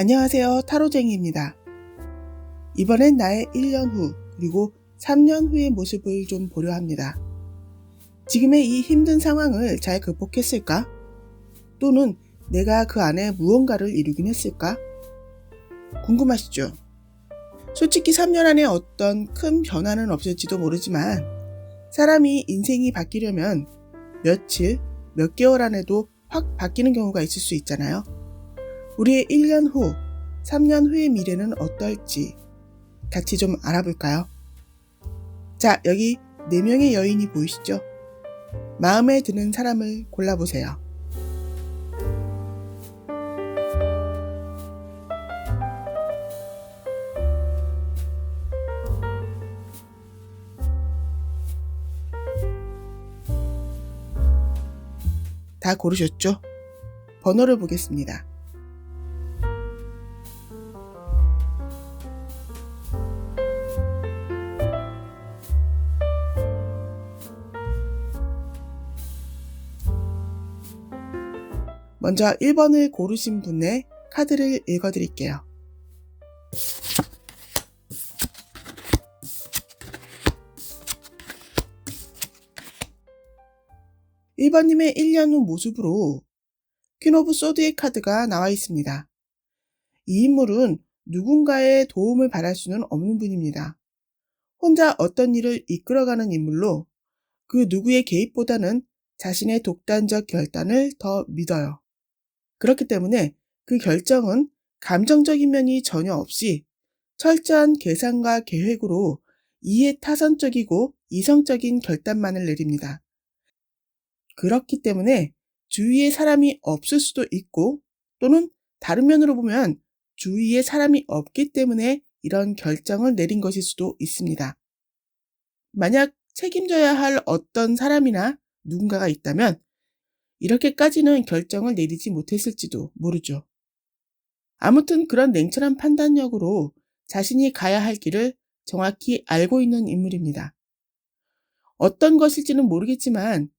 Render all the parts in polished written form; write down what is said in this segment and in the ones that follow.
안녕하세요. 타로쟁이입니다. 이번엔 나의 1년 후 그리고 3년 후의 모습을 좀 보려 합니다. 지금의 이 힘든 상황을 잘 극복했을까? 또는 내가 그 안에 무언가를 이루긴 했을까? 궁금하시죠? 솔직히 3년 안에 어떤 큰 변화는 없을지도 모르지만 사람이 인생이 바뀌려면 며칠, 몇 개월 안에도 확 바뀌는 경우가 있을 수 있잖아요. 우리의 1년 후, 3년 후의 미래는 어떨지 같이 좀 알아볼까요? 자, 여기 4명의 여인이 보이시죠? 마음에 드는 사람을 골라보세요. 다 고르셨죠? 번호를 보겠습니다. 먼저 1번을 고르신 분의 카드를 읽어드릴게요. (1번님의) 1년 후 모습으로 퀸 오브 소드의 카드가 나와 있습니다. 이 인물은 누군가의 도움을 바랄 수는 없는 분입니다. 혼자 어떤 일을 이끌어가는 인물로 그 누구의 개입보다는 자신의 독단적 결단을 더 믿어요. 그렇기 때문에 그 결정은 감정적인 면이 전혀 없이 철저한 계산과 계획으로 이해타산적이고 이성적인 결단만을 내립니다. 그렇기 때문에 주위에 사람이 없을 수도 있고 또는 다른 면으로 보면 주위에 사람이 없기 때문에 이런 결정을 내린 것일 수도 있습니다. 만약 책임져야 할 어떤 사람이나 누군가가 있다면 이렇게까지는 결정을 내리지 못했을지도 모르죠. 아무튼 그런 냉철한 판단력으로 자신이 가야 할 길을 정확히 알고 있는 인물입니다. 어떤 것일지는 모르겠지만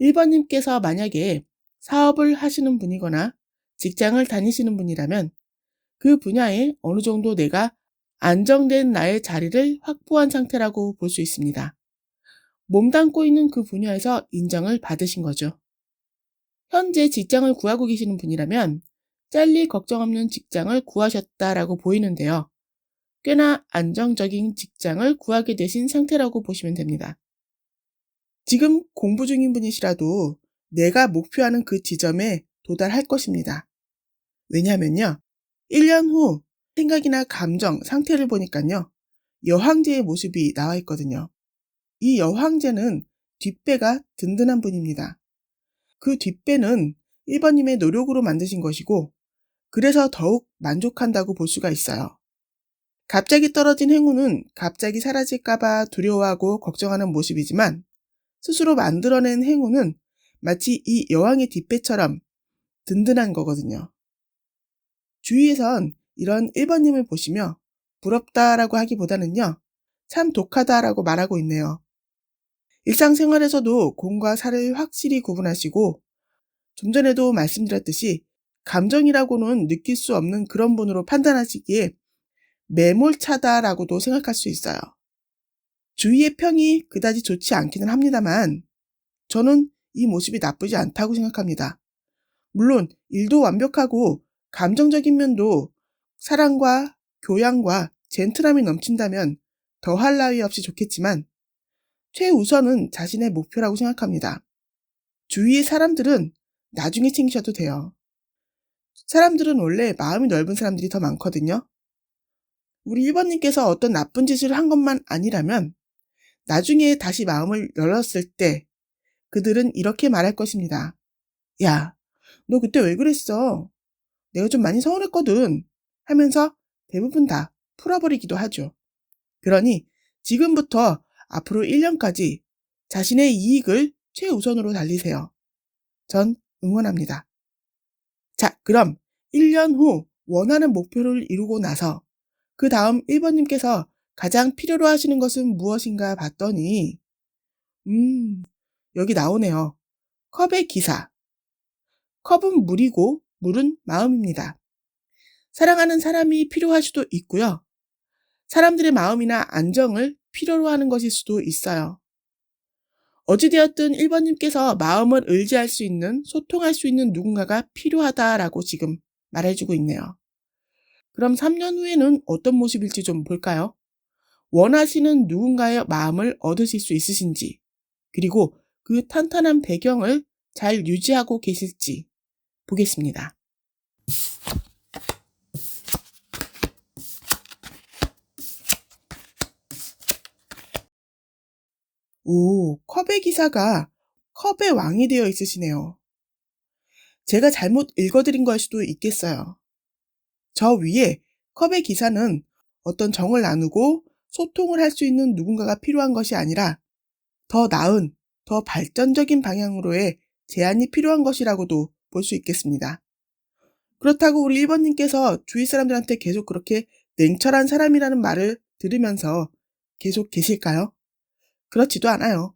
1번님께서 만약에 사업을 하시는 분이거나 직장을 다니시는 분이라면 그 분야에 어느 정도 내가 안정된 나의 자리를 확보한 상태라고 볼 수 있습니다. 몸담고 있는 그 분야에서 인정을 받으신 거죠. 현재 직장을 구하고 계시는 분이라면 잘릴 걱정 없는 직장을 구하셨다라고 보이는데요. 꽤나 안정적인 직장을 구하게 되신 상태라고 보시면 됩니다. 지금 공부 중인 분이시라도 내가 목표하는 그 지점에 도달할 것입니다. 왜냐하면요. 1년 후 생각이나 감정, 상태를 보니까요. 여황제의 모습이 나와 있거든요. 이 여황제는 뒷배가 든든한 분입니다. 그 뒷배는 1번님의 노력으로 만드신 것이고 그래서 더욱 만족한다고 볼 수가 있어요. 갑자기 떨어진 행운은 갑자기 사라질까봐 두려워하고 걱정하는 모습이지만 스스로 만들어낸 행운은 마치 이 여왕의 뒷배처럼 든든한 거거든요. 주위에선 이런 1번님을 보시며 부럽다라고 하기보다는요. 참 독하다라고 말하고 있네요. 일상생활에서도 공과 사를 확실히 구분하시고 좀 전에도 말씀드렸듯이 감정이라고는 느낄 수 없는 그런 분으로 판단하시기에 매몰차다라고도 생각할 수 있어요. 주위의 평이 그다지 좋지 않기는 합니다만 저는 이 모습이 나쁘지 않다고 생각합니다. 물론 일도 완벽하고 감정적인 면도 사랑과 교양과 젠틀함이 넘친다면 더할 나위 없이 좋겠지만 최우선은 자신의 목표라고 생각합니다. 주위의 사람들은 나중에 챙기셔도 돼요. 사람들은 원래 마음이 넓은 사람들이 더 많거든요. 우리 1번님께서 어떤 나쁜 짓을 한 것만 아니라면 나중에 다시 마음을 열었을 때 그들은 이렇게 말할 것입니다. 야, 너 그때 왜 그랬어? 내가 좀 많이 서운했거든. 하면서 대부분 다 풀어버리기도 하죠. 그러니 지금부터 앞으로 1년까지 자신의 이익을 최우선으로 달리세요. 전 응원합니다. 자, 그럼 1년 후 원하는 목표를 이루고 나서 그 다음 1번님께서 가장 필요로 하시는 것은 무엇인가 봤더니 여기 나오네요. 컵의 기사. 컵은 물이고 물은 마음입니다. 사랑하는 사람이 필요할 수도 있고요. 사람들의 마음이나 안정을 필요로 하는 것일 수도 있어요. 어찌되었든 1번님께서 마음을 의지할 수 있는, 소통할 수 있는 누군가가 필요하다라고 지금 말해주고 있네요. 그럼 3년 후에는 어떤 모습일지 좀 볼까요? 원하시는 누군가의 마음을 얻으실 수 있으신지, 그리고 그 탄탄한 배경을 잘 유지하고 계실지 보겠습니다. 오, 컵의 기사가 컵의 왕이 되어 있으시네요. 제가 잘못 읽어드린 걸 수도 있겠어요. 저 위에 컵의 기사는 어떤 정을 나누고 소통을 할 수 있는 누군가가 필요한 것이 아니라 더 나은, 더 발전적인 방향으로의 제안이 필요한 것이라고도 볼 수 있겠습니다. 그렇다고 우리 1번님께서 주위 사람들한테 계속 그렇게 냉철한 사람이라는 말을 들으면서 계속 계실까요? 그렇지도 않아요.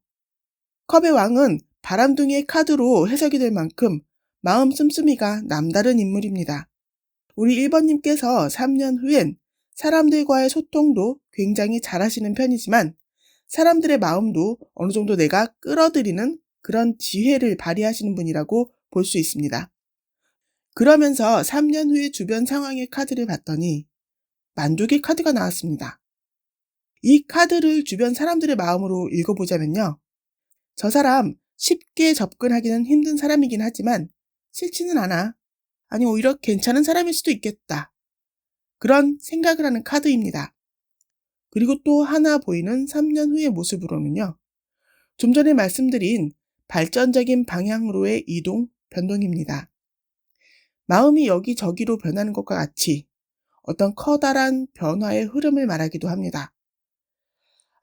컵의 왕은 바람둥이의 카드로 해석이 될 만큼 마음 씀씀이가 남다른 인물입니다. 우리 1번님께서 3년 후엔 사람들과의 소통도 굉장히 잘하시는 편이지만 사람들의 마음도 어느 정도 내가 끌어들이는 그런 지혜를 발휘하시는 분이라고 볼 수 있습니다. 그러면서 3년 후의 주변 상황의 카드를 봤더니 만족의 카드가 나왔습니다. 이 카드를 주변 사람들의 마음으로 읽어보자면요. 저 사람 쉽게 접근하기는 힘든 사람이긴 하지만 싫지는 않아. 아니 오히려 괜찮은 사람일 수도 있겠다. 그런 생각을 하는 카드입니다. 그리고 또 하나 보이는 3년 후의 모습으로는요. 좀 전에 말씀드린 발전적인 방향으로의 이동, 변동입니다. 마음이 여기저기로 변하는 것과 같이 어떤 커다란 변화의 흐름을 말하기도 합니다.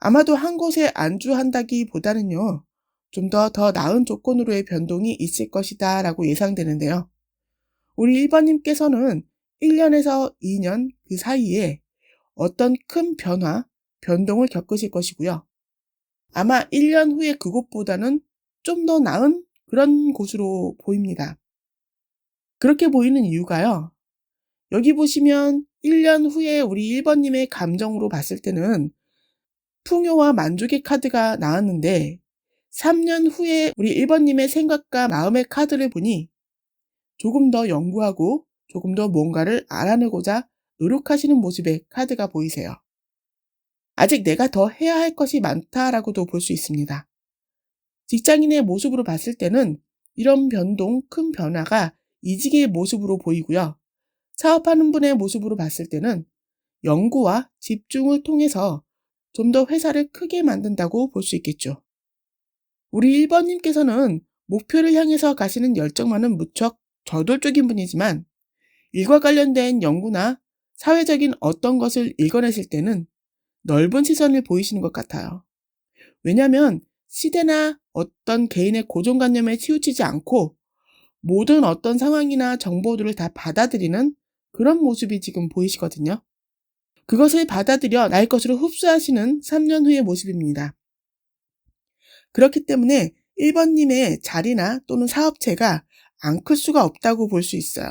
아마도 한 곳에 안주한다기보다는요. 좀 더 나은 조건으로의 변동이 있을 것이다 라고 예상되는데요. 우리 1번님께서는 1년에서 2년 그 사이에 어떤 큰 변화, 변동을 겪으실 것이고요. 아마 1년 후에 그곳보다는 좀 더 나은 그런 곳으로 보입니다. 그렇게 보이는 이유가요. 여기 보시면 1년 후에 우리 1번님의 감정으로 봤을 때는 풍요와 만족의 카드가 나왔는데 3년 후에 우리 1번님의 생각과 마음의 카드를 보니 조금 더 연구하고 조금 더 뭔가를 알아내고자 노력하시는 모습의 카드가 보이세요. 아직 내가 더 해야 할 것이 많다라고도 볼 수 있습니다. 직장인의 모습으로 봤을 때는 이런 변동, 큰 변화가 이직의 모습으로 보이고요. 사업하는 분의 모습으로 봤을 때는 연구와 집중을 통해서 좀 더 회사를 크게 만든다고 볼 수 있겠죠. 우리 1번님께서는 목표를 향해서 가시는 열정만은 무척 저돌적인 분이지만 일과 관련된 연구나 사회적인 어떤 것을 읽어내실 때는 넓은 시선을 보이시는 것 같아요. 왜냐하면 시대나 어떤 개인의 고정관념에 치우치지 않고 모든 어떤 상황이나 정보들을 다 받아들이는 그런 모습이 지금 보이시거든요. 그것을 받아들여 나의 것으로 흡수하시는 3년 후의 모습입니다. 그렇기 때문에 1번님의 자리나 또는 사업체가 안 클 수가 없다고 볼 수 있어요.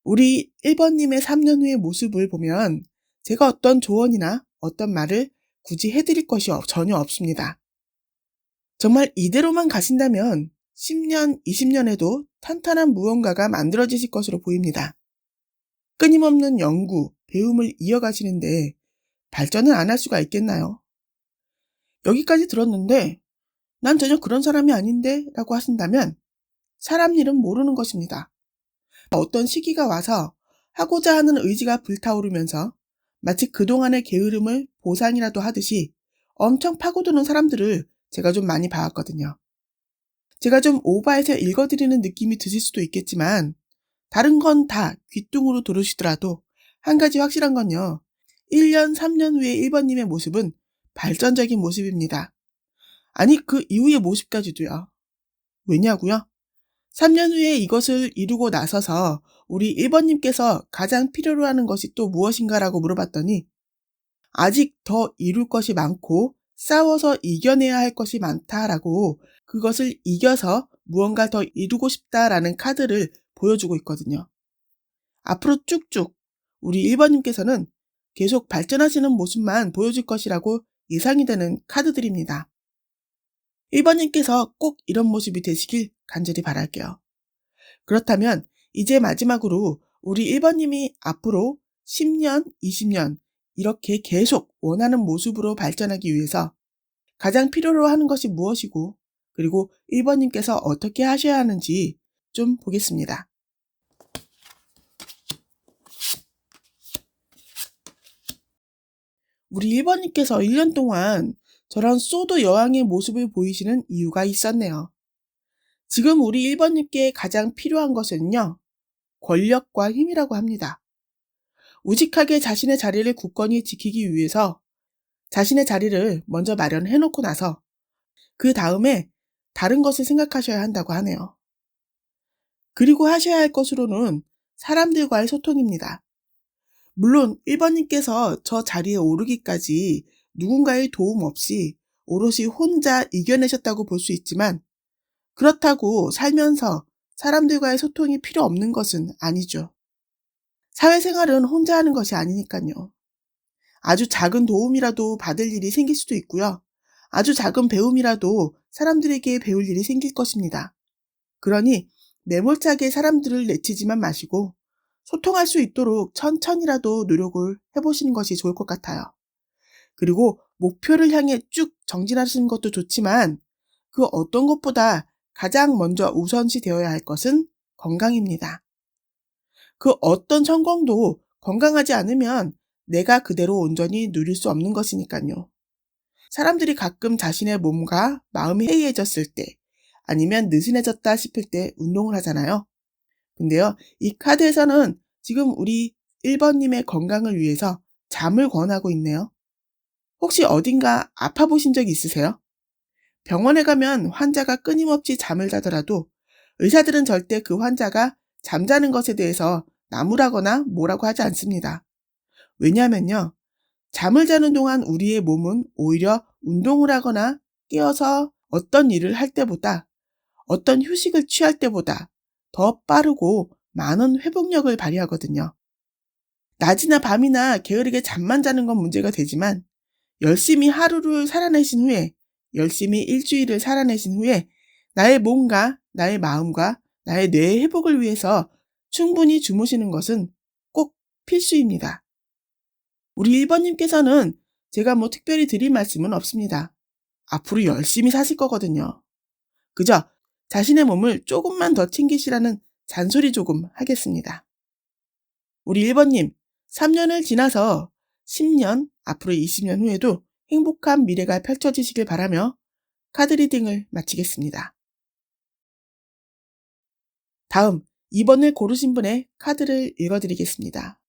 우리 1번님의 3년 후의 모습을 보면 제가 어떤 조언이나 어떤 말을 굳이 해드릴 것이 전혀 없습니다. 정말 이대로만 가신다면 10년, 20년에도 탄탄한 무언가가 만들어지실 것으로 보입니다. 끊임없는 연구, 배움을 이어가시는데 발전을 안 할 수가 있겠나요? 여기까지 들었는데 난 전혀 그런 사람이 아닌데 라고 하신다면 사람 일은 모르는 것입니다. 어떤 시기가 와서 하고자 하는 의지가 불타오르면서 마치 그동안의 게으름을 보상이라도 하듯이 엄청 파고드는 사람들을 제가 좀 많이 봐왔거든요. 제가 좀 오버해서 읽어드리는 느낌이 드실 수도 있겠지만 다른 건 다 귀뚱으로 들으시더라도 한 가지 확실한 건요. 1년, 3년 후의 1번님의 모습은 발전적인 모습입니다. 아니 그 이후의 모습까지도요. 왜냐고요? 3년 후에 이것을 이루고 나서서 우리 1번님께서 가장 필요로 하는 것이 또 무엇인가라고 물어봤더니 아직 더 이룰 것이 많고 싸워서 이겨내야 할 것이 많다라고 그것을 이겨서 무언가 더 이루고 싶다라는 카드를 보여주고 있거든요. 앞으로 쭉쭉 우리 1번님께서는 계속 발전하시는 모습만 보여줄 것이라고 예상이 되는 카드들입니다. 1번님께서 꼭 이런 모습이 되시길 간절히 바랄게요. 그렇다면 이제 마지막으로 우리 1번님이 앞으로 10년, 20년 이렇게 계속 원하는 모습으로 발전하기 위해서 가장 필요로 하는 것이 무엇이고, 그리고 1번님께서 어떻게 하셔야 하는지 좀 보겠습니다. 우리 1번님께서 1년 동안 저런 소드 여왕의 모습을 보이시는 이유가 있었네요. 지금 우리 1번님께 가장 필요한 것은요, 권력과 힘이라고 합니다. 우직하게 자신의 자리를 굳건히 지키기 위해서 자신의 자리를 먼저 마련해 놓고 나서 그 다음에 다른 것을 생각하셔야 한다고 하네요. 그리고 하셔야 할 것으로는 사람들과의 소통입니다. 물론 1번님께서 저 자리에 오르기까지 누군가의 도움 없이 오롯이 혼자 이겨내셨다고 볼 수 있지만, 그렇다고 살면서 사람들과의 소통이 필요 없는 것은 아니죠. 사회생활은 혼자 하는 것이 아니니까요. 아주 작은 도움이라도 받을 일이 생길 수도 있고요. 아주 작은 배움이라도 사람들에게 배울 일이 생길 것입니다. 그러니 매몰차게 사람들을 내치지만 마시고 소통할 수 있도록 천천히라도 노력을 해보시는 것이 좋을 것 같아요. 그리고 목표를 향해 쭉 정진하시는 것도 좋지만 그 어떤 것보다 가장 먼저 우선시 되어야 할 것은 건강입니다. 그 어떤 성공도 건강하지 않으면 내가 그대로 온전히 누릴 수 없는 것이니까요. 사람들이 가끔 자신의 몸과 마음이 해이해졌을 때, 아니면 느슨해졌다 싶을 때 운동을 하잖아요. 근데요, 이 카드에서는 지금 우리 1번님의 건강을 위해서 잠을 권하고 있네요. 혹시 어딘가 아파 보신 적 있으세요? 병원에 가면 환자가 끊임없이 잠을 자더라도 의사들은 절대 그 환자가 잠자는 것에 대해서 나무라거나 뭐라고 하지 않습니다. 왜냐하면요, 잠을 자는 동안 우리의 몸은 오히려 운동을 하거나 깨어서 어떤 일을 할 때보다, 어떤 휴식을 취할 때보다 더 빠르고 많은 회복력을 발휘하거든요. 낮이나 밤이나 게으르게 잠만 자는 건 문제가 되지만 열심히 하루를 살아내신 후에, 열심히 일주일을 살아내신 후에 나의 몸과 나의 마음과 나의 뇌의 회복을 위해서 충분히 주무시는 것은 꼭 필수입니다. 우리 1번님께서는 제가 특별히 드릴 말씀은 없습니다. 앞으로 열심히 사실 거거든요. 그저 자신의 몸을 조금만 더 챙기시라는 잔소리 조금 하겠습니다. 우리 1번님, 3년을 지나서 10년, 앞으로 20년 후에도 행복한 미래가 펼쳐지시길 바라며 카드 리딩을 마치겠습니다. 다음 2번을 고르신 분의 카드를 읽어드리겠습니다.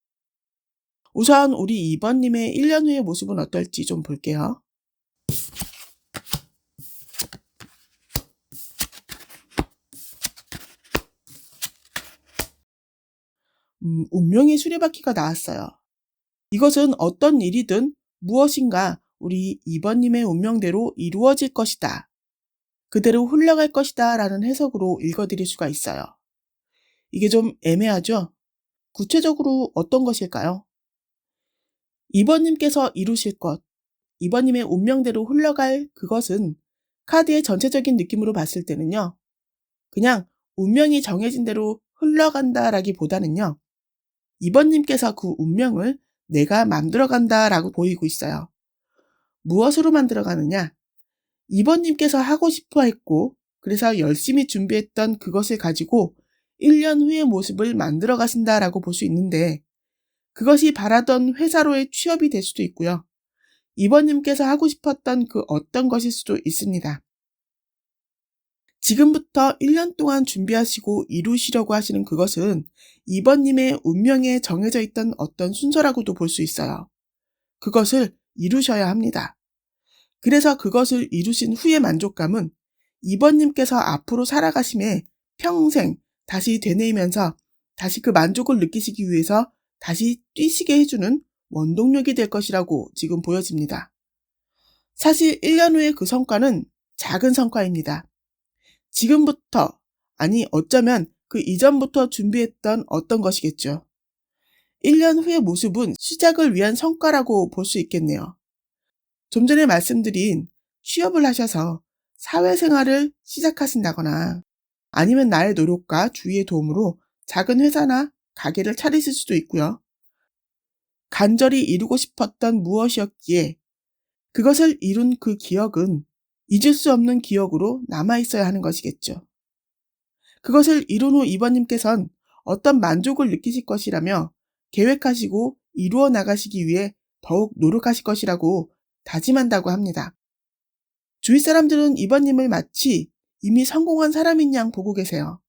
우선 우리 2번님의 1년 후의 모습은 어떨지 좀 볼게요. 운명의 수레바퀴가 나왔어요. 이것은 어떤 일이든 무엇인가 우리 2번님의 운명대로 이루어질 것이다, 그대로 흘러갈 것이다 라는 해석으로 읽어드릴 수가 있어요. 이게 좀 애매하죠? 구체적으로 어떤 것일까요? 2번님께서 이루실 것, 2번님의 운명대로 흘러갈 그것은 카드의 전체적인 느낌으로 봤을 때는요, 그냥 운명이 정해진 대로 흘러간다라기보다는요, 2번님께서 그 운명을 내가 만들어간다라고 보이고 있어요. 무엇으로 만들어가느냐? 2번님께서 하고 싶어 했고, 그래서 열심히 준비했던 그것을 가지고 1년 후의 모습을 만들어 가신다라고 볼 수 있는데, 그것이 바라던 회사로의 취업이 될 수도 있고요. 2번님께서 하고 싶었던 그 어떤 것일 수도 있습니다. 지금부터 1년 동안 준비하시고 이루시려고 하시는 그것은 2번님의 운명에 정해져 있던 어떤 순서라고도 볼 수 있어요. 그것을 이루셔야 합니다. 그래서 그것을 이루신 후의 만족감은 2번님께서 앞으로 살아가심에 평생 다시 되뇌이면서 다시 그 만족을 느끼시기 위해서 다시 뛰시게 해주는 원동력이 될 것이라고 지금 보여집니다. 사실 1년 후의 그 성과는 작은 성과입니다. 지금부터, 아니 어쩌면 그 이전부터 준비했던 어떤 것이겠죠. 1년 후의 모습은 시작을 위한 성과라고 볼 수 있겠네요. 좀 전에 말씀드린 취업을 하셔서 사회생활을 시작하신다거나 아니면 나의 노력과 주위의 도움으로 작은 회사나 가게를 차리실 수도 있고요. 간절히 이루고 싶었던 무엇이었기에 그것을 이룬 그 기억은 잊을 수 없는 기억으로 남아있어야 하는 것이겠죠. 그것을 이룬 후 이번님께선 어떤 만족을 느끼실 것이라며 계획하시고 이루어 나가시기 위해 더욱 노력하실 것이라고 다짐한다고 합니다. 주위 사람들은 이번님을 마치 이미 성공한 사람인 양 보고 계세요.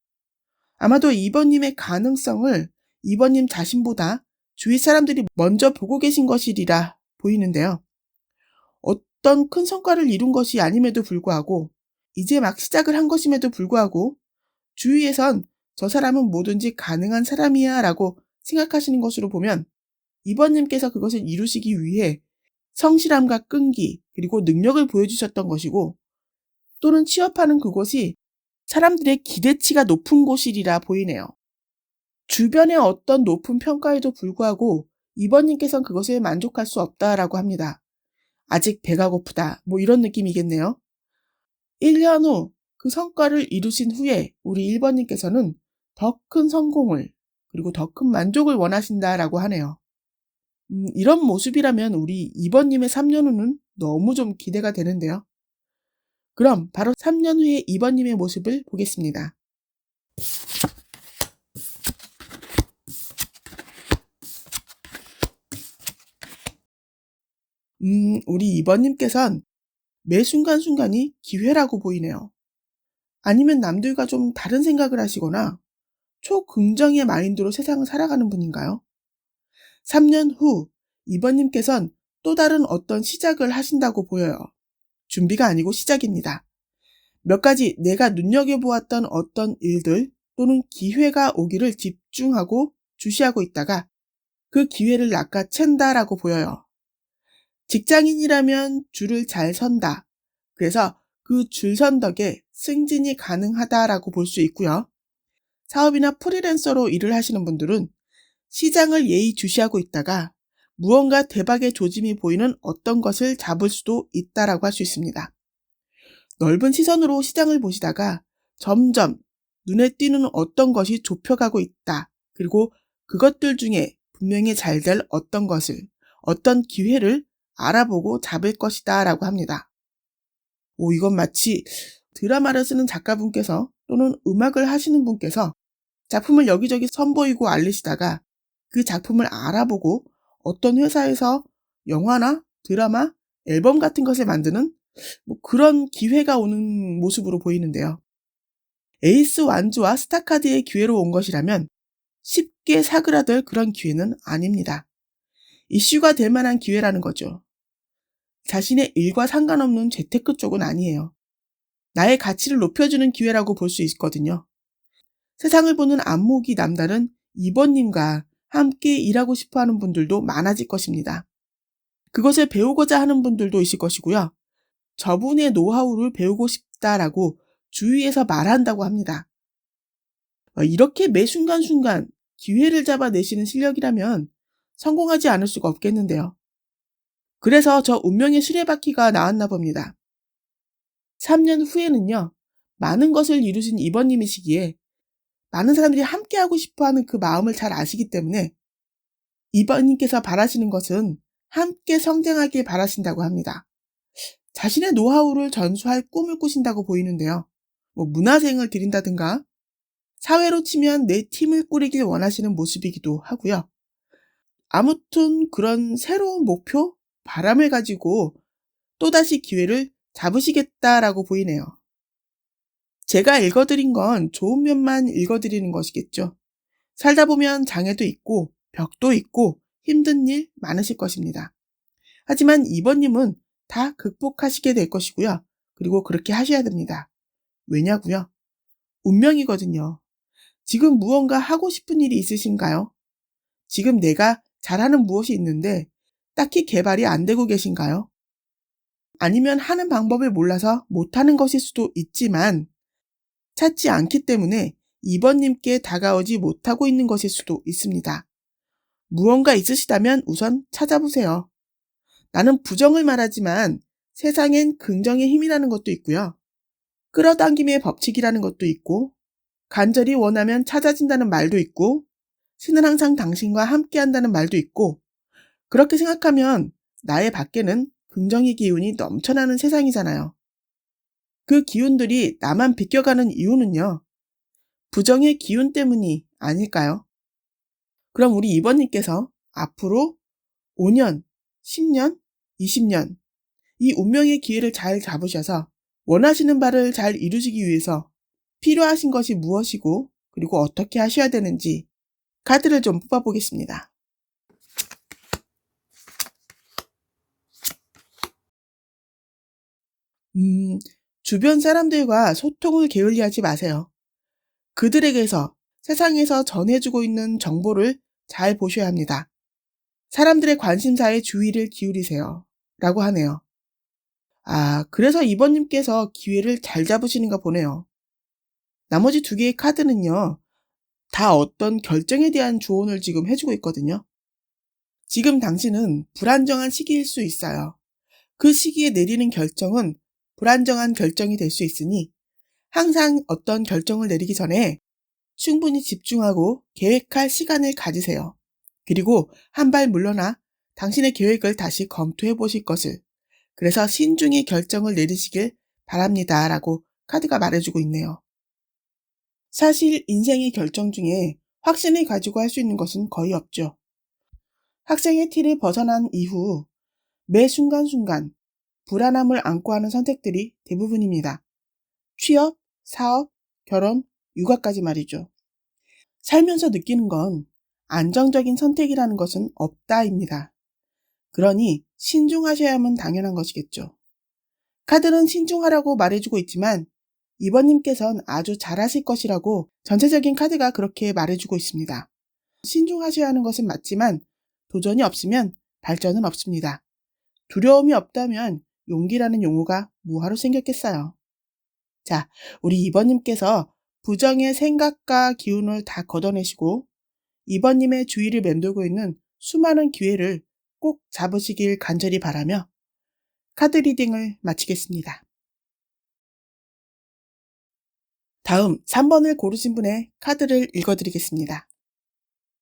아마도 이번님의 가능성을 이번님 자신보다 주위 사람들이 먼저 보고 계신 것이리라 보이는데요. 어떤 큰 성과를 이룬 것이 아님에도 불구하고 이제 막 시작을 한 것임에도 불구하고 주위에선 저 사람은 뭐든지 가능한 사람이야 라고 생각하시는 것으로 보면 이번님께서 그것을 이루시기 위해 성실함과 끈기 그리고 능력을 보여주셨던 것이고 또는 취업하는 그곳이 사람들의 기대치가 높은 곳이리라 보이네요. 주변의 어떤 높은 평가에도 불구하고 이번님께서는 그것에 만족할 수 없다라고 합니다. 아직 배가 고프다 뭐 이런 느낌이겠네요. 1년 후 그 성과를 이루신 후에 우리 1번님께서는 더 큰 성공을 그리고 더 큰 만족을 원하신다라고 하네요. 이런 모습이라면 우리 2번님의 3년 후는 너무 좀 기대가 되는데요. 그럼 바로 3년 후의 2번님의 모습을 보겠습니다. 우리 2번님께선 매 순간순간이 기회라고 보이네요. 아니면 남들과 좀 다른 생각을 하시거나 초긍정의 마인드로 세상을 살아가는 분인가요? 3년 후 2번님께선 또 다른 어떤 시작을 하신다고 보여요. 준비가 아니고 시작입니다. 몇 가지 내가 눈여겨보았던 어떤 일들 또는 기회가 오기를 집중하고 주시하고 있다가 그 기회를 낚아챈다라고 보여요. 직장인이라면 줄을 잘 선다. 그래서 그 줄 선 덕에 승진이 가능하다라고 볼 수 있고요. 사업이나 프리랜서로 일을 하시는 분들은 시장을 예의주시하고 있다가 무언가 대박의 조짐이 보이는 어떤 것을 잡을 수도 있다라고 할 수 있습니다. 넓은 시선으로 시장을 보시다가 점점 눈에 띄는 어떤 것이 좁혀가고 있다. 그리고 그것들 중에 분명히 잘 될 어떤 것을, 어떤 기회를 알아보고 잡을 것이다 라고 합니다. 이건 마치 드라마를 쓰는 작가분께서 또는 음악을 하시는 분께서 작품을 여기저기 선보이고 알리시다가 그 작품을 알아보고 어떤 회사에서 영화나 드라마, 앨범 같은 것을 만드는 그런 기회가 오는 모습으로 보이는데요. 에이스 완주와 스타카드의 기회로 온 것이라면 쉽게 사그라들 그런 기회는 아닙니다. 이슈가 될 만한 기회라는 거죠. 자신의 일과 상관없는 재테크 쪽은 아니에요. 나의 가치를 높여주는 기회라고 볼 수 있거든요. 세상을 보는 안목이 남다른 2번님과 함께 일하고 싶어하는 분들도 많아질 것입니다. 그것을 배우고자 하는 분들도 있을 것이고요. 저분의 노하우를 배우고 싶다라고 주위에서 말한다고 합니다. 이렇게 매 순간순간 기회를 잡아내시는 실력이라면 성공하지 않을 수가 없겠는데요. 그래서 저 운명의 수레바퀴가 나왔나 봅니다. 3년 후에는요. 많은 것을 이루신 2번님이시기에 많은 사람들이 함께하고 싶어하는 그 마음을 잘 아시기 때문에 2번님께서 바라시는 것은 함께 성장하길 바라신다고 합니다. 자신의 노하우를 전수할 꿈을 꾸신다고 보이는데요. 문화생을 드린다든가 사회로 치면 내 팀을 꾸리길 원하시는 모습이기도 하고요. 아무튼 그런 새로운 목표, 바람을 가지고 또다시 기회를 잡으시겠다라고 보이네요. 제가 읽어드린 건 좋은 면만 읽어드리는 것이겠죠. 살다 보면 장애도 있고 벽도 있고 힘든 일 많으실 것입니다. 하지만 2번님은 다 극복하시게 될 것이고요. 그리고 그렇게 하셔야 됩니다. 왜냐고요? 운명이거든요. 지금 무언가 하고 싶은 일이 있으신가요? 지금 내가 잘하는 무엇이 있는데 딱히 개발이 안 되고 계신가요? 아니면 하는 방법을 몰라서 못하는 것일 수도 있지만 찾지 않기 때문에 2번님께 다가오지 못하고 있는 것일 수도 있습니다. 무언가 있으시다면 우선 찾아보세요. 나는 부정을 말하지만 세상엔 긍정의 힘이라는 것도 있고요. 끌어당김의 법칙이라는 것도 있고, 간절히 원하면 찾아진다는 말도 있고, 신은 항상 당신과 함께 한다는 말도 있고, 그렇게 생각하면 나의 밖에는 긍정의 기운이 넘쳐나는 세상이잖아요. 그 기운들이 나만 비껴가는 이유는요, 부정의 기운 때문이 아닐까요? 그럼 우리 2번님께서 앞으로 5년, 10년, 20년 이 운명의 기회를 잘 잡으셔서 원하시는 바를 잘 이루시기 위해서 필요하신 것이 무엇이고 그리고 어떻게 하셔야 되는지 카드를 좀 뽑아보겠습니다. 주변 사람들과 소통을 게을리하지 마세요. 그들에게서 세상에서 전해주고 있는 정보를 잘 보셔야 합니다. 사람들의 관심사에 주의를 기울이세요. 라고 하네요. 그래서 2번님께서 기회를 잘 잡으시는가 보네요. 나머지 두 개의 카드는요, 다 어떤 결정에 대한 조언을 지금 해주고 있거든요. 지금 당신은 불안정한 시기일 수 있어요. 그 시기에 내리는 결정은 불안정한 결정이 될 수 있으니 항상 어떤 결정을 내리기 전에 충분히 집중하고 계획할 시간을 가지세요. 그리고 한 발 물러나 당신의 계획을 다시 검토해 보실 것을, 그래서 신중히 결정을 내리시길 바랍니다. 라고 카드가 말해주고 있네요. 사실 인생의 결정 중에 확신을 가지고 할 수 있는 것은 거의 없죠. 학생의 틀을 벗어난 이후 매 순간순간 불안함을 안고 하는 선택들이 대부분입니다. 취업, 사업, 결혼, 육아까지 말이죠. 살면서 느끼는 건 안정적인 선택이라는 것은 없다입니다. 그러니 신중하셔야만 당연한 것이겠죠. 카드는 신중하라고 말해주고 있지만 2번님께서는 아주 잘하실 것이라고 전체적인 카드가 그렇게 말해주고 있습니다. 신중하셔야 하는 것은 맞지만 도전이 없으면 발전은 없습니다. 두려움이 없다면 용기라는 용어가 뭐하러 생겼겠어요. 자, 우리 2번님께서 부정의 생각과 기운을 다 걷어내시고 2번님의 주위를 맴돌고 있는 수많은 기회를 꼭 잡으시길 간절히 바라며 카드 리딩을 마치겠습니다. 다음 3번을 고르신 분의 카드를 읽어드리겠습니다.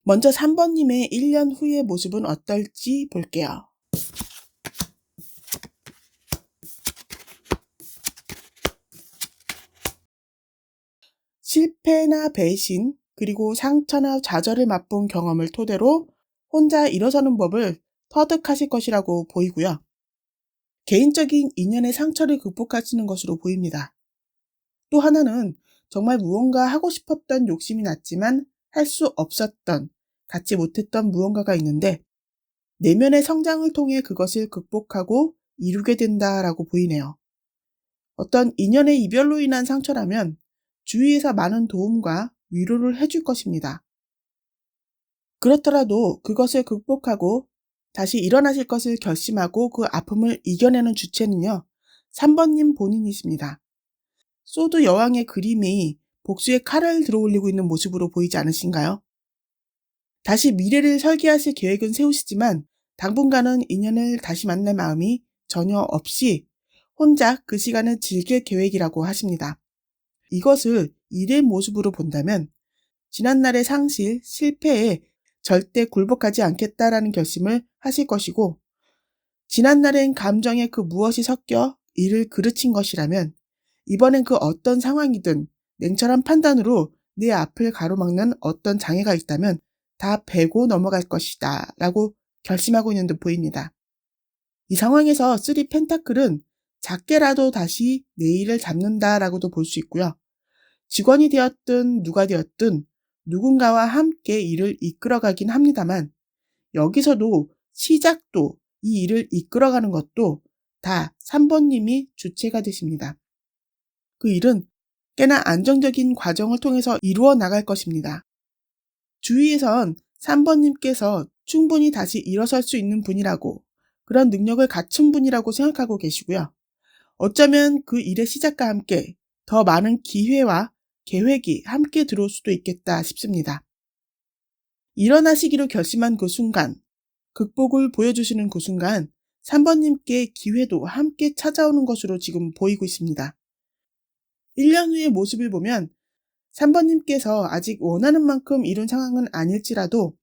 먼저 3번님의 1년 후의 모습은 어떨지 볼게요. 실패나 배신, 그리고 상처나 좌절을 맛본 경험을 토대로 혼자 일어서는 법을 터득하실 것이라고 보이고요. 개인적인 인연의 상처를 극복하시는 것으로 보입니다. 또 하나는 정말 무언가 하고 싶었던 욕심이 났지만 할 수 없었던, 갖지 못했던 무언가가 있는데 내면의 성장을 통해 그것을 극복하고 이루게 된다라고 보이네요. 어떤 인연의 이별로 인한 상처라면 주위에서 많은 도움과 위로를 해줄 것입니다. 그렇더라도 그것을 극복하고 다시 일어나실 것을 결심하고 그 아픔을 이겨내는 주체는요, 3번님 본인이십니다. 소드 여왕의 그림이 복수의 칼을 들어올리고 있는 모습으로 보이지 않으신가요? 다시 미래를 설계하실 계획은 세우시지만 당분간은 인연을 다시 만날 마음이 전혀 없이 혼자 그 시간을 즐길 계획이라고 하십니다. 이것을 일의 모습으로 본다면 지난날의 상실, 실패에 절대 굴복하지 않겠다라는 결심을 하실 것이고, 지난날엔 감정에 그 무엇이 섞여 일을 그르친 것이라면 이번엔 그 어떤 상황이든 냉철한 판단으로 내 앞을 가로막는 어떤 장애가 있다면 다 베고 넘어갈 것이다 라고 결심하고 있는 듯 보입니다. 이 상황에서 3 펜타클은 작게라도 다시 내 일을 잡는다라고도 볼 수 있고요. 직원이 되었든 누가 되었든 누군가와 함께 일을 이끌어가긴 합니다만 여기서도 시작도 이 일을 이끌어가는 것도 다 3번님이 주체가 되십니다. 그 일은 꽤나 안정적인 과정을 통해서 이루어 나갈 것입니다. 주위에선 3번님께서 충분히 다시 일어설 수 있는 분이라고, 그런 능력을 갖춘 분이라고 생각하고 계시고요. 어쩌면 그 일의 시작과 함께 더 많은 기회와 계획이 함께 들어올 수도 있겠다 싶습니다. 일어나시기로 결심한 그 순간, 극복을 보여주시는 그 순간 3번님께 기회도 함께 찾아오는 것으로 지금 보이고 있습니다. 1년 후의 모습을 보면 3번님께서 아직 원하는 만큼 이룬 상황은 아닐지라도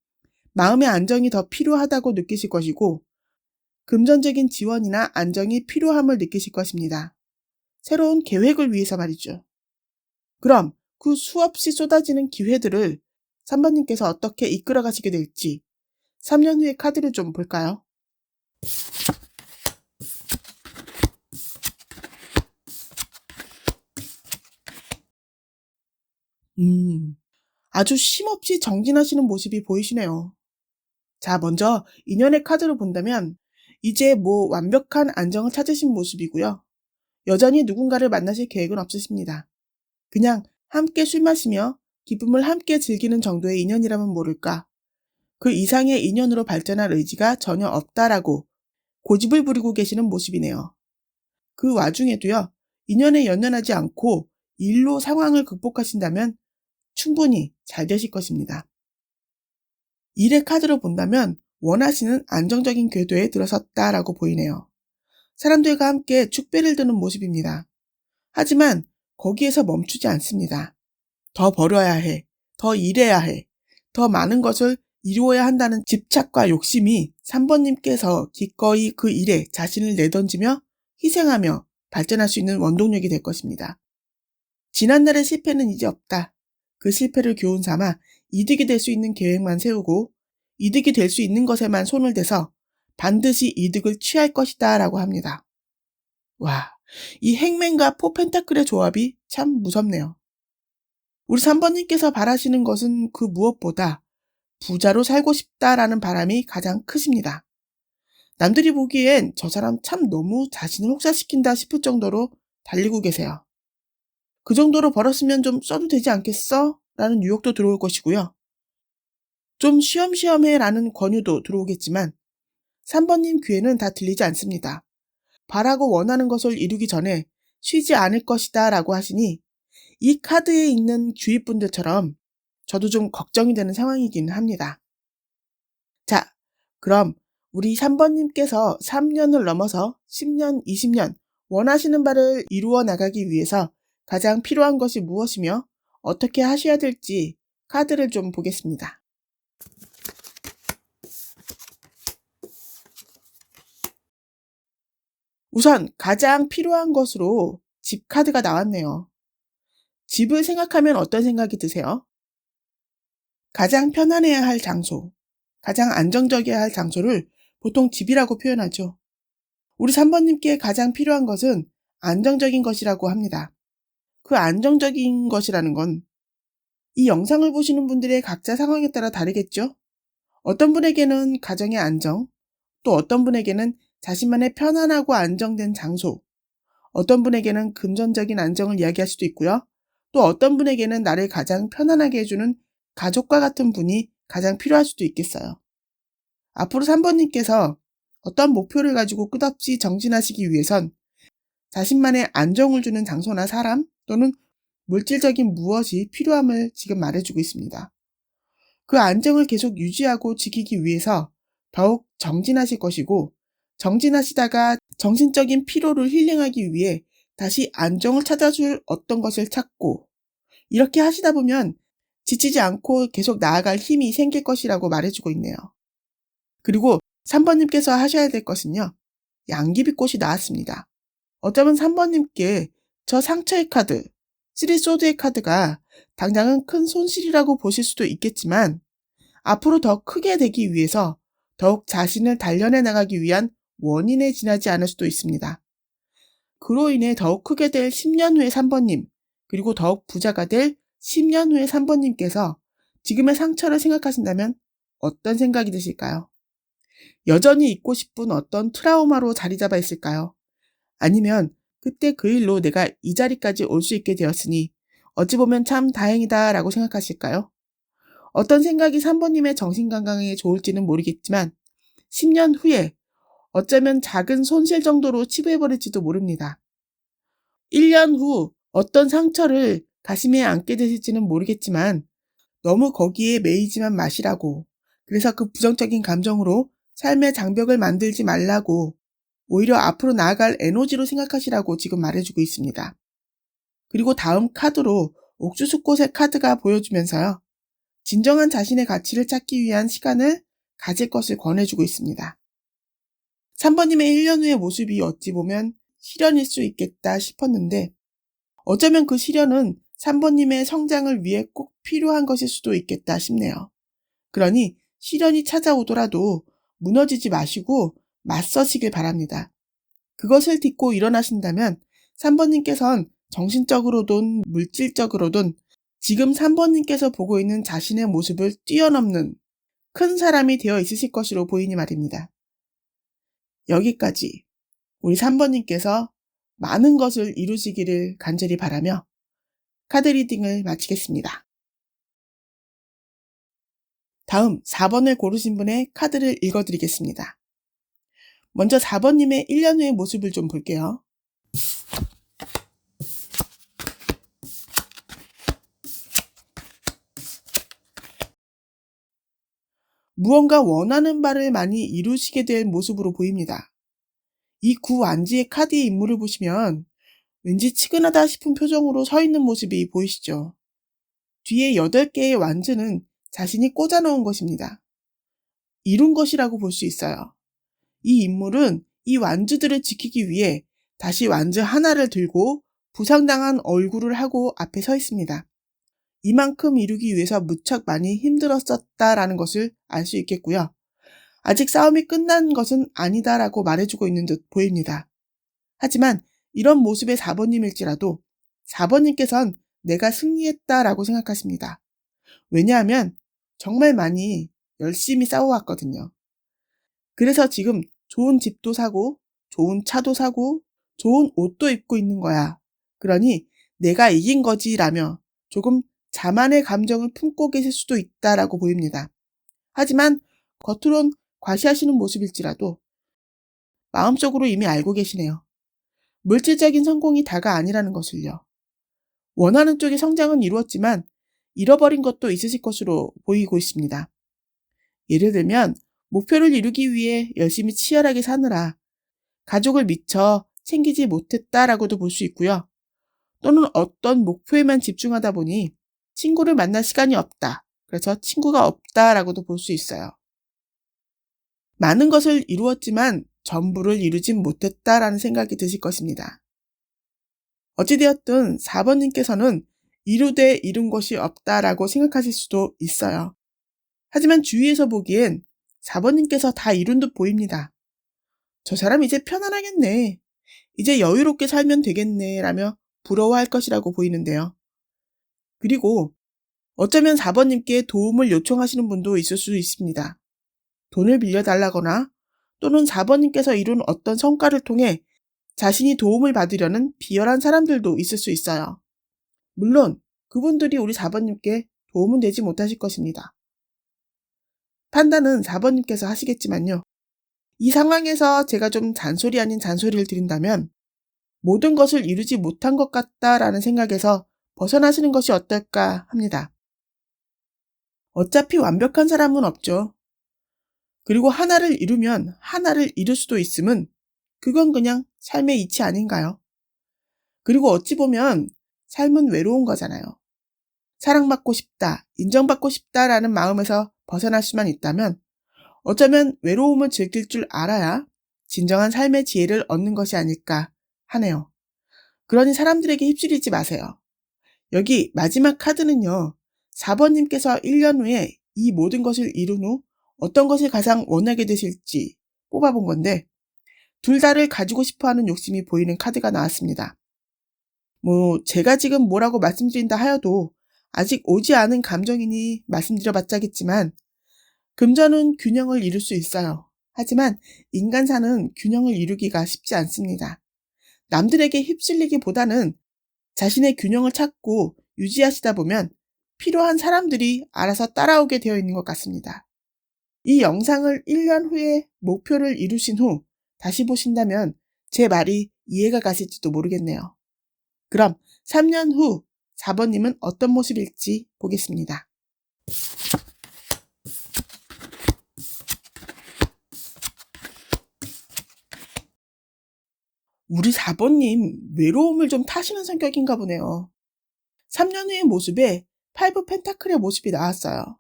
마음의 안정이 더 필요하다고 느끼실 것이고 금전적인 지원이나 안정이 필요함을 느끼실 것입니다. 새로운 계획을 위해서 말이죠. 그럼 그 수없이 쏟아지는 기회들을 3번님께서 어떻게 이끌어 가시게 될지 3년 후의 카드를 좀 볼까요? 아주 쉼없이 정진하시는 모습이 보이시네요. 자, 먼저 인연의 카드로 본다면 이제 완벽한 안정을 찾으신 모습이고요. 여전히 누군가를 만나실 계획은 없으십니다. 그냥 함께 술 마시며 기쁨을 함께 즐기는 정도의 인연이라면 모를까. 그 이상의 인연으로 발전할 의지가 전혀 없다라고 고집을 부리고 계시는 모습이네요. 그 와중에도요, 인연에 연연하지 않고 일로 상황을 극복하신다면 충분히 잘 되실 것입니다. 일의 카드로 본다면 원하시는 안정적인 궤도에 들어섰다라고 보이네요. 사람들과 함께 축배를 드는 모습입니다. 하지만 거기에서 멈추지 않습니다. 더 벌어야 해, 더 일해야 해, 더 많은 것을 이루어야 한다는 집착과 욕심이 3번님께서 기꺼이 그 일에 자신을 내던지며 희생하며 발전할 수 있는 원동력이 될 것입니다. 지난날의 실패는 이제 없다. 그 실패를 교훈 삼아 이득이 될 수 있는 계획만 세우고 이득이 될 수 있는 것에만 손을 대서 반드시 이득을 취할 것이다 라고 합니다. 와, 이 행맨과 포펜타클의 조합이 참 무섭네요. 우리 3번님께서 바라시는 것은 그 무엇보다 부자로 살고 싶다라는 바람이 가장 크십니다. 남들이 보기엔 저 사람 참 너무 자신을 혹사시킨다 싶을 정도로 달리고 계세요. 그 정도로 벌었으면 좀 써도 되지 않겠어? 라는 유혹도 들어올 것이고요. 좀 쉬엄쉬엄 해 라는 권유도 들어오겠지만 3번님 귀에는 다 들리지 않습니다. 바라고 원하는 것을 이루기 전에 쉬지 않을 것이다 라고 하시니 이 카드에 있는 주위분들처럼 저도 좀 걱정이 되는 상황이긴 합니다. 자, 그럼 우리 3번님께서 3년을 넘어서 10년, 20년 원하시는 바를 이루어 나가기 위해서 가장 필요한 것이 무엇이며 어떻게 하셔야 될지 카드를 좀 보겠습니다. 우선 가장 필요한 것으로 집 카드가 나왔네요. 집을 생각하면 어떤 생각이 드세요? 가장 편안해야 할 장소, 가장 안정적이어야 할 장소를 보통 집이라고 표현하죠. 우리 3번님께 가장 필요한 것은 안정적인 것이라고 합니다. 그 안정적인 것이라는 건 이 영상을 보시는 분들의 각자 상황에 따라 다르겠죠? 어떤 분에게는 가정의 안정, 또 어떤 분에게는 자신만의 편안하고 안정된 장소, 어떤 분에게는 금전적인 안정을 이야기할 수도 있고요. 또 어떤 분에게는 나를 가장 편안하게 해주는 가족과 같은 분이 가장 필요할 수도 있겠어요. 앞으로 3번님께서 어떤 목표를 가지고 끝없이 정진하시기 위해선 자신만의 안정을 주는 장소나 사람 또는 물질적인 무엇이 필요함을 지금 말해주고 있습니다. 그 안정을 계속 유지하고 지키기 위해서 더욱 정진하실 것이고 정진하시다가 정신적인 피로를 힐링하기 위해 다시 안정을 찾아줄 어떤 것을 찾고 이렇게 하시다 보면 지치지 않고 계속 나아갈 힘이 생길 것이라고 말해주고 있네요. 그리고 3번님께서 하셔야 될 것은요. 양귀비꽃이 나왔습니다. 어쩌면 3번님께 저 상처의 카드, 3소드의 카드가 당장은 큰 손실이라고 보실 수도 있겠지만 앞으로 더 크게 되기 위해서 더욱 자신을 단련해 나가기 위한 원인에 지나지 않을 수도 있습니다. 그로 인해 더욱 크게 될 10년 후의 3번님, 그리고 더욱 부자가 될 10년 후의 3번님께서 지금의 상처를 생각하신다면 어떤 생각이 드실까요? 여전히 잊고 싶은 어떤 트라우마로 자리 잡아 있을까요? 아니면 그때 그 일로 내가 이 자리까지 올 수 있게 되었으니 어찌 보면 참 다행이다 라고 생각하실까요? 어떤 생각이 3번님의 정신건강에 좋을지는 모르겠지만 10년 후에 어쩌면 작은 손실 정도로 치부해버릴지도 모릅니다. 1년 후 어떤 상처를 가슴에 안게 되실지는 모르겠지만 너무 거기에 매이지만 마시라고, 그래서 그 부정적인 감정으로 삶의 장벽을 만들지 말라고, 오히려 앞으로 나아갈 에너지로 생각하시라고 지금 말해주고 있습니다. 그리고 다음 카드로 옥수수꽃의 카드가 보여주면서요, 진정한 자신의 가치를 찾기 위한 시간을 가질 것을 권해주고 있습니다. 3번님의 1년 후의 모습이 어찌 보면 시련일 수 있겠다 싶었는데, 어쩌면 그 시련은 3번님의 성장을 위해 꼭 필요한 것일 수도 있겠다 싶네요. 그러니 시련이 찾아오더라도 무너지지 마시고 맞서시길 바랍니다. 그것을 딛고 일어나신다면 3번님께선 정신적으로든 물질적으로든 지금 3번님께서 보고 있는 자신의 모습을 뛰어넘는 큰 사람이 되어 있으실 것으로 보이니 말입니다. 여기까지 우리 3번님께서 많은 것을 이루시기를 간절히 바라며 카드 리딩을 마치겠습니다. 다음 4번을 고르신 분의 카드를 읽어드리겠습니다. 먼저 4번님의 1년 후의 모습을 좀 볼게요. 무언가 원하는 바를 많이 이루시게 될 모습으로 보입니다. 이 구완지의 카드의 인물을 보시면 왠지 치근하다 싶은 표정으로 서 있는 모습이 보이시죠? 뒤에 8개의 완즈는 자신이 꽂아놓은 것입니다. 이룬 것이라고 볼 수 있어요. 이 인물은 이 완즈들을 지키기 위해 다시 완즈 하나를 들고 부상당한 얼굴을 하고 앞에 서 있습니다. 이만큼 이루기 위해서 무척 많이 힘들었었다라는 것을 알 수 있겠고요. 아직 싸움이 끝난 것은 아니다라고 말해주고 있는 듯 보입니다. 하지만 이런 모습의 4번님일지라도 4번님께선 내가 승리했다라고 생각하십니다. 왜냐하면 정말 많이 열심히 싸워왔거든요. 그래서 지금 좋은 집도 사고, 좋은 차도 사고, 좋은 옷도 입고 있는 거야. 그러니 내가 이긴 거지 라며 조금 자만의 감정을 품고 계실 수도 있다라고 보입니다. 하지만 겉으론 과시하시는 모습일지라도 마음속으로 이미 알고 계시네요. 물질적인 성공이 다가 아니라는 것을요. 원하는 쪽의 성장은 이루었지만 잃어버린 것도 있으실 것으로 보이고 있습니다. 예를 들면 목표를 이루기 위해 열심히 치열하게 사느라 가족을 미처 챙기지 못했다라고도 볼 수 있고요. 또는 어떤 목표에만 집중하다 보니 친구를 만날 시간이 없다. 그래서 친구가 없다라고도 볼 수 있어요. 많은 것을 이루었지만 전부를 이루진 못했다라는 생각이 드실 것입니다. 어찌되었든 4번님께서는 이루되 이룬 것이 없다라고 생각하실 수도 있어요. 하지만 주위에서 보기엔 4번님께서 다 이룬 듯 보입니다. 저 사람 이제 편안하겠네. 이제 여유롭게 살면 되겠네 라며 부러워할 것이라고 보이는데요. 그리고 어쩌면 4번님께 도움을 요청하시는 분도 있을 수 있습니다. 돈을 빌려달라거나 또는 4번님께서 이룬 어떤 성과를 통해 자신이 도움을 받으려는 비열한 사람들도 있을 수 있어요. 물론 그분들이 우리 4번님께 도움은 되지 못하실 것입니다. 판단은 4번님께서 하시겠지만요. 이 상황에서 제가 좀 잔소리 아닌 잔소리를 드린다면 모든 것을 이루지 못한 것 같다라는 생각에서 벗어나시는 것이 어떨까 합니다. 어차피 완벽한 사람은 없죠. 그리고 하나를 이루면 하나를 이룰 수도 있음은 그건 그냥 삶의 이치 아닌가요? 그리고 어찌 보면 삶은 외로운 거잖아요. 사랑받고 싶다, 인정받고 싶다라는 마음에서 벗어날 수만 있다면 어쩌면 외로움을 즐길 줄 알아야 진정한 삶의 지혜를 얻는 것이 아닐까 하네요. 그러니 사람들에게 휩쓸리지 마세요. 여기 마지막 카드는요. 4번님께서 1년 후에 이 모든 것을 이룬 후 어떤 것을 가장 원하게 되실지 뽑아본 건데 둘 다를 가지고 싶어하는 욕심이 보이는 카드가 나왔습니다. 제가 지금 뭐라고 말씀드린다 하여도 아직 오지 않은 감정이니 말씀드려봤자겠지만 금전은 균형을 이룰 수 있어요. 하지만 인간사는 균형을 이루기가 쉽지 않습니다. 남들에게 휩쓸리기보다는 자신의 균형을 찾고 유지하시다 보면 필요한 사람들이 알아서 따라오게 되어 있는 것 같습니다. 이 영상을 1년 후에 목표를 이루신 후 다시 보신다면 제 말이 이해가 가실지도 모르겠네요. 그럼 3년 후 4번님은 어떤 모습일지 보겠습니다. 우리 4번님 외로움을 좀 타시는 성격인가 보네요. 3년 후의 모습에 5 펜타클의 모습이 나왔어요.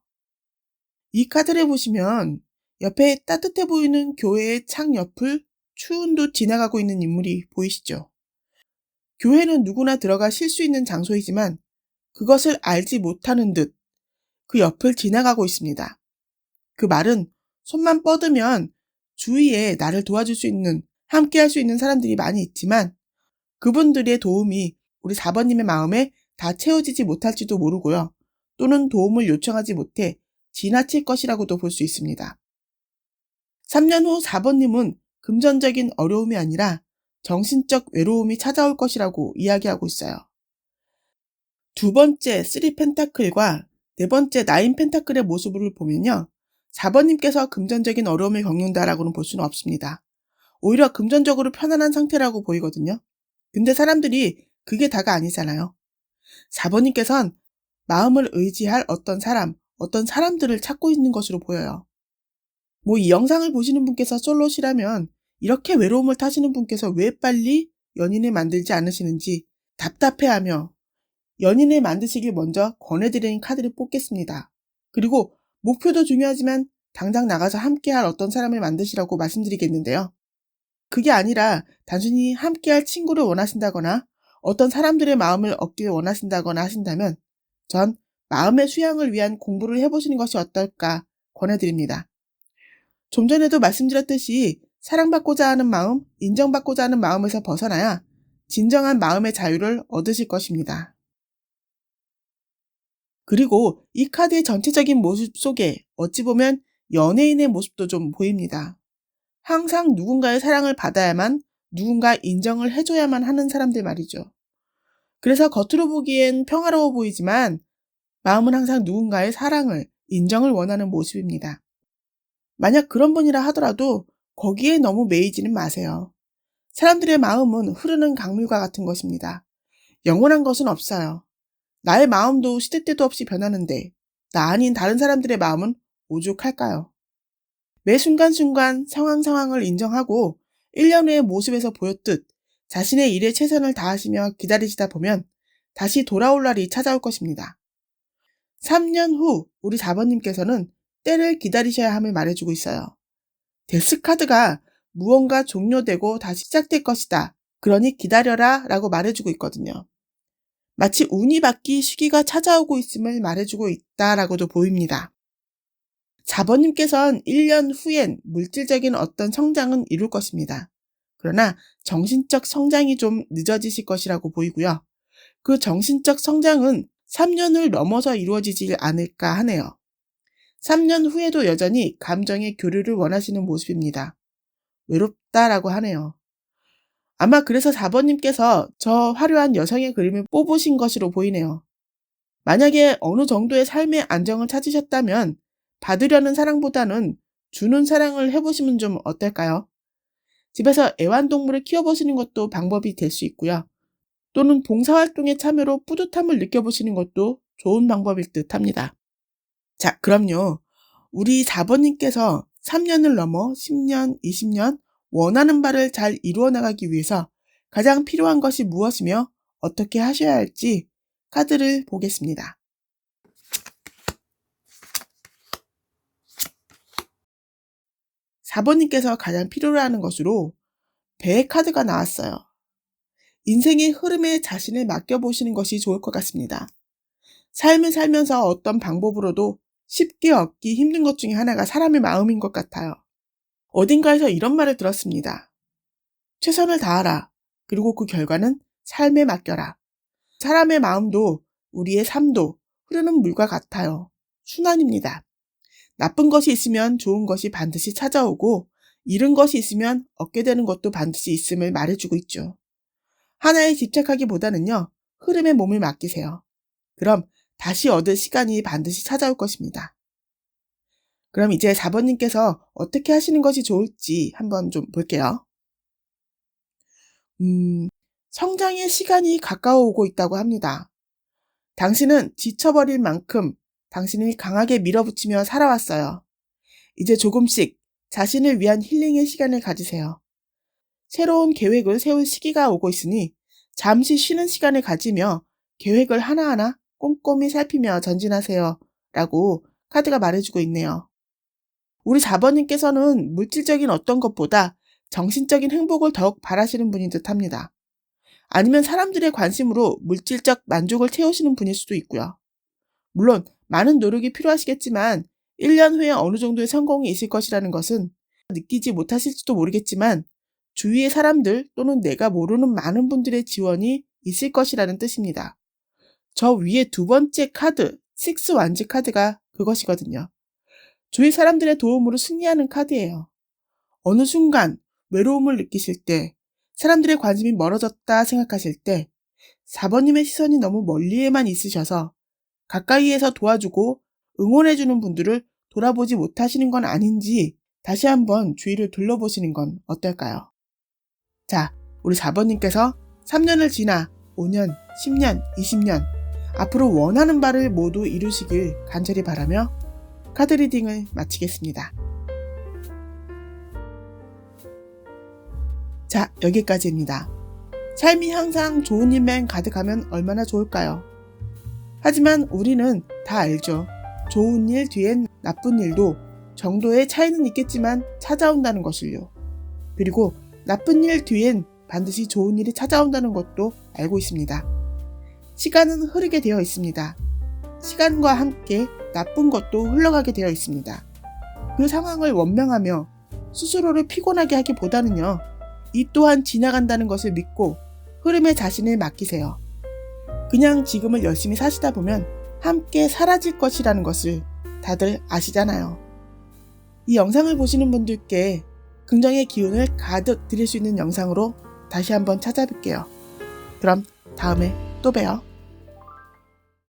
이 카드를 보시면 옆에 따뜻해 보이는 교회의 창 옆을 추운도 지나가고 있는 인물이 보이시죠? 교회는 누구나 들어가 쉴 수 있는 장소이지만 그것을 알지 못하는 듯 그 옆을 지나가고 있습니다. 그 말은 손만 뻗으면 주위에 나를 도와줄 수 있는, 함께 할 수 있는 사람들이 많이 있지만 그분들의 도움이 우리 4번님의 마음에 다 채워지지 못할지도 모르고요. 또는 도움을 요청하지 못해 지나칠 것이라고도 볼 수 있습니다. 3년 후 4번님은 금전적인 어려움이 아니라 정신적 외로움이 찾아올 것이라고 이야기하고 있어요. 두 번째 3 펜타클과 네 번째 9 펜타클의 모습을 보면요. 4번님께서 금전적인 어려움을 겪는다라고는 볼 수는 없습니다. 오히려 금전적으로 편안한 상태라고 보이거든요. 근데 사람들이 그게 다가 아니잖아요. 4번님께선 마음을 의지할 어떤 사람, 어떤 사람들을 찾고 있는 것으로 보여요. 이 영상을 보시는 분께서 솔로시라면 이렇게 외로움을 타시는 분께서 왜 빨리 연인을 만들지 않으시는지 답답해하며 연인을 만드시길 먼저 권해드리는 카드를 뽑겠습니다. 그리고 목표도 중요하지만 당장 나가서 함께할 어떤 사람을 만드시라고 말씀드리겠는데요. 그게 아니라 단순히 함께할 친구를 원하신다거나 어떤 사람들의 마음을 얻길 원하신다거나 하신다면 전 마음의 수양을 위한 공부를 해보시는 것이 어떨까 권해드립니다. 좀 전에도 말씀드렸듯이 사랑받고자 하는 마음, 인정받고자 하는 마음에서 벗어나야 진정한 마음의 자유를 얻으실 것입니다. 그리고 이 카드의 전체적인 모습 속에 어찌 보면 연예인의 모습도 좀 보입니다. 항상 누군가의 사랑을 받아야만, 누군가 인정을 해줘야만 하는 사람들 말이죠. 그래서 겉으로 보기엔 평화로워 보이지만 마음은 항상 누군가의 사랑을, 인정을 원하는 모습입니다. 만약 그런 분이라 하더라도 거기에 너무 매이지는 마세요. 사람들의 마음은 흐르는 강물과 같은 것입니다. 영원한 것은 없어요. 나의 마음도 시대 때도 없이 변하는데 나 아닌 다른 사람들의 마음은 오죽할까요? 매 순간순간 상황을 인정하고 1년 후의 모습에서 보였듯 자신의 일에 최선을 다하시며 기다리시다 보면 다시 돌아올 날이 찾아올 것입니다. 3년 후 우리 4번님께서는 때를 기다리셔야 함을 말해주고 있어요. 데스카드가 무언가 종료되고 다시 시작될 것이다. 그러니 기다려라 라고 말해주고 있거든요. 마치 운이 바뀌 시기가 찾아오고 있음을 말해주고 있다라고도 보입니다. 4번님께서는 1년 후엔 물질적인 어떤 성장은 이룰 것입니다. 그러나 정신적 성장이 좀 늦어지실 것이라고 보이고요. 그 정신적 성장은 3년을 넘어서 이루어지지 않을까 하네요. 3년 후에도 여전히 감정의 교류를 원하시는 모습입니다. 외롭다라고 하네요. 아마 그래서 4번님께서 저 화려한 여성의 그림을 뽑으신 것으로 보이네요. 만약에 어느 정도의 삶의 안정을 찾으셨다면 받으려는 사랑보다는 주는 사랑을 해보시면 좀 어떨까요? 집에서 애완동물을 키워보시는 것도 방법이 될 수 있고요. 또는 봉사활동에 참여로 뿌듯함을 느껴보시는 것도 좋은 방법일 듯 합니다. 자, 그럼요. 우리 4번님께서 3년을 넘어 10년, 20년 원하는 바를 잘 이루어 나가기 위해서 가장 필요한 것이 무엇이며 어떻게 하셔야 할지 카드를 보겠습니다. 4번님께서 가장 필요로 하는 것으로 배의 카드가 나왔어요. 인생의 흐름에 자신을 맡겨보시는 것이 좋을 것 같습니다. 삶을 살면서 어떤 방법으로도 쉽게 얻기 힘든 것 중에 하나가 사람의 마음인 것 같아요. 어딘가에서 이런 말을 들었습니다. 최선을 다하라. 그리고 그 결과는 삶에 맡겨라. 사람의 마음도 우리의 삶도 흐르는 물과 같아요. 순환입니다. 나쁜 것이 있으면 좋은 것이 반드시 찾아오고 잃은 것이 있으면 얻게 되는 것도 반드시 있음을 말해주고 있죠. 하나에 집착하기보다는요. 흐름에 몸을 맡기세요. 그럼 다시 얻을 시간이 반드시 찾아올 것입니다. 그럼 이제 4번님께서 어떻게 하시는 것이 좋을지 한번 좀 볼게요. 성장의 시간이 가까워 오고 있다고 합니다. 당신은 지쳐버릴 만큼 당신을 강하게 밀어붙이며 살아왔어요. 이제 조금씩 자신을 위한 힐링의 시간을 가지세요. 새로운 계획을 세울 시기가 오고 있으니 잠시 쉬는 시간을 가지며 계획을 하나하나 꼼꼼히 살피며 전진하세요. 라고 카드가 말해주고 있네요. 우리 4번님께서는 물질적인 어떤 것보다 정신적인 행복을 더욱 바라시는 분인 듯 합니다. 아니면 사람들의 관심으로 물질적 만족을 채우시는 분일 수도 있고요. 물론 많은 노력이 필요하시겠지만 1년 후에 어느 정도의 성공이 있을 것이라는 것은 느끼지 못하실지도 모르겠지만 주위의 사람들 또는 내가 모르는 많은 분들의 지원이 있을 것이라는 뜻입니다. 저 위에 두 번째 카드, 식스 완즈 카드가 그것이거든요. 주위 사람들의 도움으로 승리하는 카드예요. 어느 순간 외로움을 느끼실 때, 사람들의 관심이 멀어졌다 생각하실 때 4번님의 시선이 너무 멀리에만 있으셔서 가까이에서 도와주고 응원해주는 분들을 돌아보지 못하시는 건 아닌지 다시 한번 주위를 둘러보시는 건 어떨까요? 자, 우리 4번님께서 3년을 지나 5년, 10년, 20년 앞으로 원하는 바를 모두 이루시길 간절히 바라며 카드 리딩을 마치겠습니다. 자, 여기까지입니다. 삶이 항상 좋은 일만 가득하면 얼마나 좋을까요? 하지만 우리는 다 알죠. 좋은 일 뒤엔 나쁜 일도 정도의 차이는 있겠지만 찾아온다는 것을요. 그리고 나쁜 일 뒤엔 반드시 좋은 일이 찾아온다는 것도 알고 있습니다. 시간은 흐르게 되어 있습니다. 시간과 함께 나쁜 것도 흘러가게 되어 있습니다. 그 상황을 원망하며 스스로를 피곤하게 하기보다는요. 이 또한 지나간다는 것을 믿고 흐름에 자신을 맡기세요. 그냥 지금을 열심히 사시다 보면 함께 사라질 것이라는 것을 다들 아시잖아요. 이 영상을 보시는 분들께 긍정의 기운을 가득 드릴 수 있는 영상으로 다시 한번 찾아뵐게요. 그럼 다음에 또 봬요.